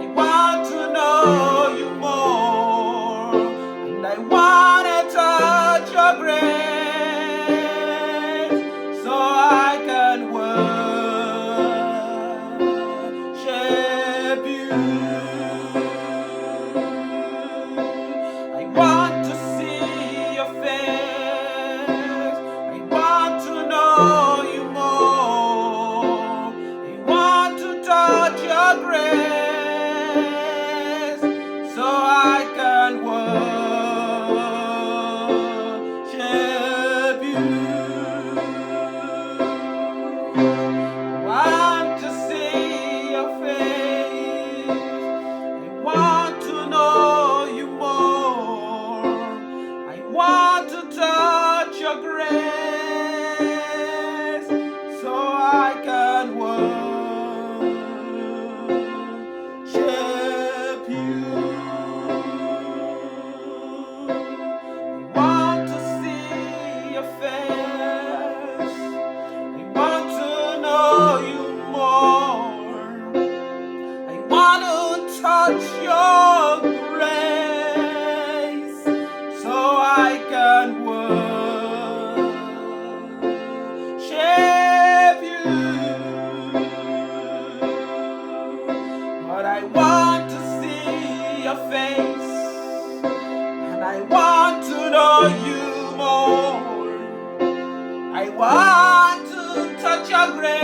I want to know you more, and I want to touch your grace, so I can worship you. I want to see your face. I want to know you more. I want to touch your grace, so I can worship you. I want to see your face. I want to know you more. I want to touch your grace, so I can worship you. I want to see your face. I want to know you more. I want to touch your grace, so I can worship you. But I want to see your face, and I want to know you more. I want to touch your grace,